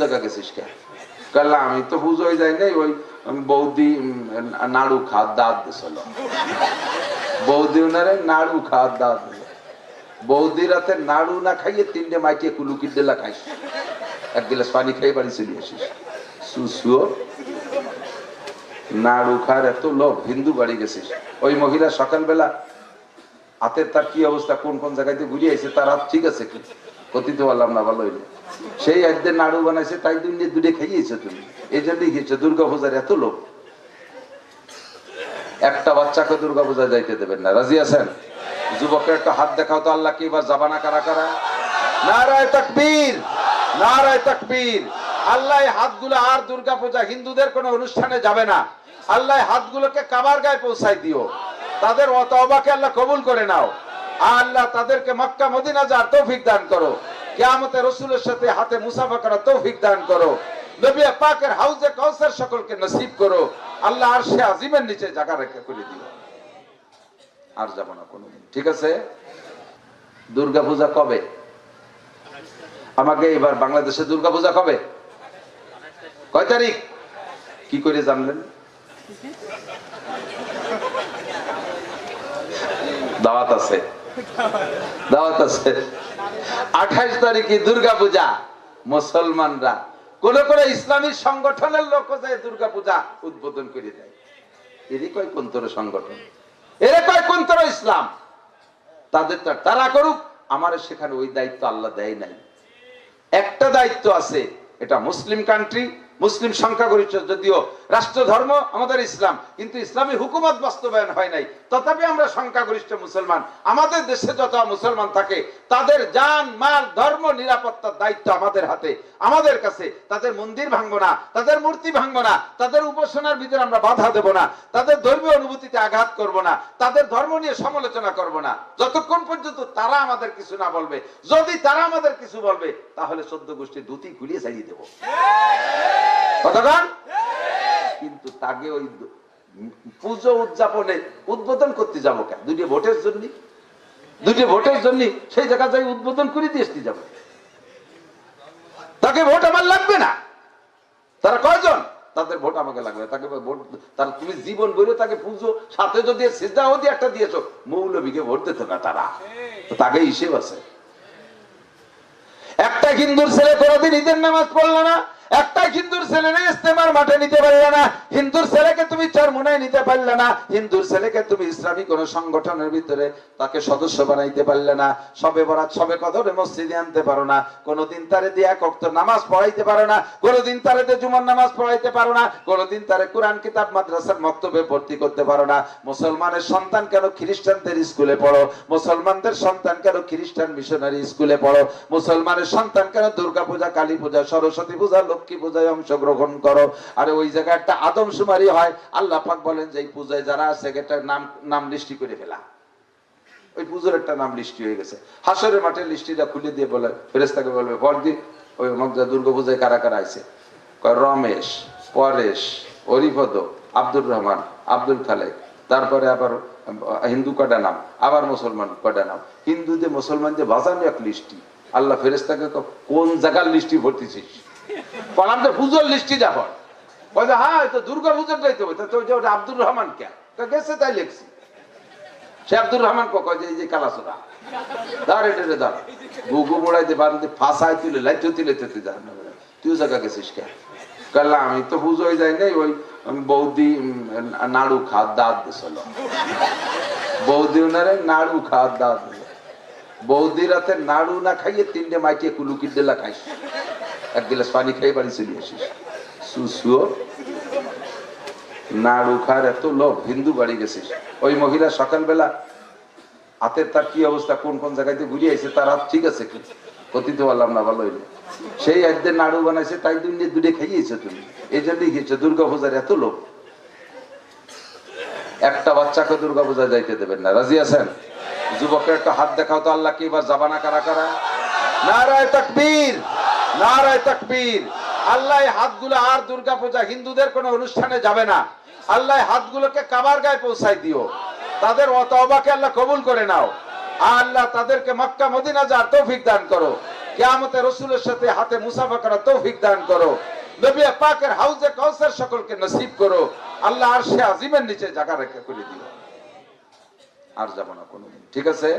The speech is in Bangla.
জায়গা গেছিস কে? কাল আমি তো পুজোয় যাই নাই, ওই বৌদি নাড়ু খাওয়ার দাঁত দিছিল, বৌদি উনারে নাড়ু খাওয়ার দাঁত দিল। বৌদি রাতে নাড়ু না খাইয়ে 3টে মাইটিয়ে কুলুকির ডেলা খাইস, 1 গ্লাস পানি খেয়ে বাড়ি চলে আসিস। সুসুও নাড়ু খার এত লোভ, হিন্দু বাড়ি গেছিস। ওই মহিলা সকালবেলা হাতের তার কি অবস্থা, কোন কোন জায়গায় ঘুরিয়ে আইছে, তার হাত ঠিক আছে কি কথিত বললাম না, ভালো হইলে সেই একদিন নাড়ু বানাইছে, তাই দিন দুটে খাইয়েছো তুমি, এই জন্যই খেয়েছো। দুর্গা পূজার এত লোভ, একটা বাচ্চাকে দুর্গা পূজা যাইতে দেবেন না, রাজি আছেন? যুবকের একটা হাত দেখাও তো, আল্লাহ কি এবার যাবানা কারা কারা? নারায়ে তাকবীর, নারায়ে তাকবীর। আল্লাহ হাতগুলো আর দুর্গা পূজা হিন্দুদের কোন অনুষ্ঠানে যাবে না। আল্লাহ হাতগুলোকে কাবার গায়ে পৌঁছাই দিও, তাদের তওবাকে আল্লাহ কবুল করে নাও। আল্লাহ তাদেরকে মক্কা মদিনা যাওয়ার তৌফিক দান করো, কিয়ামতে রাসূলের সাথে হাতে মুসাফা করার তৌফিক দান করো, নবী পাকের হাউজে কাউসার সকলকে নসিব করো। আল্লাহ আরশে আজিমের নিচে জায়গা রেখে করে দিও। আর যাব না কোনোদিন, ঠিক আছে? দুর্গা পূজা কবে? আমাকে এবার বাংলাদেশে দুর্গা পূজা কবে, কয় তারিখ? কি করে জানলেন? দাওয়াত আছে, দাওয়াত আছে। 28 তারিখে দুর্গা পূজা। মুসলমানরা কোন কোন ইসলামী সংগঠনের লোক যায় দুর্গা পূজা উদ্বোধন করে দেয়। এরই কয় কোনতর সংগঠন, এরা কয় কোনতর ইসলাম। তাদের তারা করুক, আমার সেখানে ওই দায়িত্ব আল্লাহ দেয় নাই। একটা দায়িত্ব আছে, এটা মুসলিম কান্ট্রি, মুসলিম সংখ্যাগরিষ্ঠ যদিও রাষ্ট্র ধর্ম আমাদের ইসলাম, কিন্তু ইসলামী হুকুমত বাস্তবায়ন হয় নাই। তথাপি আমরা সংখ্যাগরিষ্ঠ মুসলমান, আমাদের দেশে যত মুসলমান থাকে তাদের জান মাল ধর্ম নিরাপত্তার দায়িত্ব আমাদের হাতে, আমাদের কাছে। তাদের মন্দির ভাঙবো না, তাদের মূর্তি ভাঙবো না, তাদের উপাসনার ভিতরে আমরা বাধা দেব না, তাদের ধর্মীয় অনুভূতিতে আঘাত করব না, তাদের ধর্ম নিয়ে সমালোচনা করব না, যতক্ষণ পর্যন্ত তারা আমাদের কিছু না বলবে। যদি তারা আমাদের কিছু বলবে তাহলে 14 গোষ্ঠীর ধুতি খুলিয়ে ছাড়িয়ে দেবো, কতক্ষণ? কিন্তু তাকে ওই পুজো উদযাপনে উদ্বোধন করতে যাবো কেন? 2টি ভোটের জন্য, 2টি ভোটের জন্য সেই জায়গা যাই উদ্বোধন করে দিয়ে আসতে যাবো। তাকে ভোট আমার লাগবে না। তারা কয়জন? তাদের ভোট আমাকে লাগবে, তাকে ভোট। তারা তুমি জীবন বলে তাকে পুজো, সাথে যদি সিজদাও দিয়ে একটা দিয়েছো, মৌলবীকে ভোট দিত না তারা, তাকে হিসেব আছে। একটা হিন্দুর ছেলে কোনদিন ঈদের নামাজ পড়লো না, একটা হিন্দুর ছেলে ইস্তেমার মাঠে নিতে পারলে না, হিন্দুর ছেলেকে তুমি চরমোনায় নিতে পারলে না, হিন্দুর ছেলেকে তুমি ইসলামী কোন সংগঠনের ভিতরে তাকে সদস্য বানাইতে পারলে না, সবে বরাত সবে কদরে মসজিদে আনতে পারো না, কোনদিন তারে দিয়ে 1 ওয়াক্ত নামাজ পড়াইতে পারো না, কোনদিন তারে দিয়ে জুমার নামাজ পড়াইতে পারো না, কোনদিন তারে কোরআন কিতাব মাদ্রাসার মক্তবে ভর্তি করতে পারো না। মুসলমানের সন্তান কেন খ্রিস্টানদের স্কুলে পড়ো, মুসলমানদের সন্তান কেন খ্রিস্টান মিশনারি স্কুলে পড়ো, মুসলমানের সন্তান কেন দুর্গা পূজা, কালী পূজা, সরস্বতী পূজা, লক্ষ্মী পূজায় অংশগ্রহণ করো। আরে ওই জায়গায় একটা আদমশুমারি হয়, আল্লাহ পাক বলেন যে এই পূজায় যারা আছে একটা নাম লিস্টি করে ফেলা। ওই পূজার একটা নাম লিস্টি হয়ে গেছে, হাসরের মাঠে লিস্টিটা খুলে দিয়ে বলে, ফেরেশতাকে বলবে পরদিন ওই মক্কা দুর্গা পূজায় কারা কারা আছে, রমেশ, পরেশ, হরিপদ, আব্দুর রহমান, আব্দুল খালেক, তারপরে আবার হিন্দু কয়টা নাম, আবার মুসলমান কয়টা নাম। হিন্দুদের মুসলমানদের বাজানো এক লিস্টি। আল্লাহ ফেরেশতাকে কোন জায়গার লিস্টি ভর্তিছিস? পড়াম তো পুজোর লিস্টি যা পড়। বলছে হ্যাঁ তো দুর্গা পুজোর যাইতে হবে, তো ওটা আব্দুর রহমান কে গেছে তাই লিখছি। সে আব্দুর রহমান কয় যে এই যে কালাসোরা দাঁড় এটা দাঁড় গুগু মোড়াইতে বান্ধে ফাঁসায় তুলে লাইতে তুলে তুলতে যান, তুই জায়গা গেছিস কে? কাল আমি তো পুজোয় যাই নাই, ওই বৌদি নাড়ু খাওয়ার দাঁত দিছিল, বৌদি উনারে নাড়ু খাওয়ার দাঁত দিল। বৌদি রাতে নাড়ু না খাইয়ে 3টে মাইটিয়ে কুলুকির ডেলা খাইস, 1 গ্লাস পানি খেয়ে বাড়ি চলে আসিস। সুসুও নাড়ু খার এত লোভ, হিন্দু বাড়ি গেছিস। ওই মহিলা সকালবেলা হাতের তার কি অবস্থা, কোন কোন জায়গায় ঘুরিয়ে আইছে, তার হাত ঠিক আছে কি কথিত বললাম না, ভালো হইলে সেই একদিন নাড়ু বানাইছে, তাই দিন দুটে খাইয়েছো তুমি, এই জন্যই খেয়েছো। দুর্গা পূজার এত লোভ, একটা বাচ্চাকে দুর্গা পূজা যাইতে দেবেন না, রাজি আছেন? যুবকের একটা হাত দেখাও তো, আল্লাহ কি এবার যাবানা কারা কারা? নারায়ে তাকবীর, নারায়ে তাকবীর। আল্লাহ হাতগুলো আর দুর্গা পূজা হিন্দুদের কোন অনুষ্ঠানে যাবে না। আল্লাহ হাতগুলোকে কাবার গায়ে পৌঁছাই দিও, তাদের তওবাকে আল্লাহ কবুল করে নাও। আল্লাহ তাদেরকে মক্কা মদিনা যাওয়ার তৌফিক দান করো, কিয়ামতে রাসূলের সাথে হাতে মুসাফা করার তৌফিক দান করো। নবী পাকের হাউজে কাউসার সকলকে নসিব করো। আল্লাহ আরশে আজিমের নিচে জায়গা রেখে করে দিও। আর যাব না কোনোদিন, ঠিক আছে?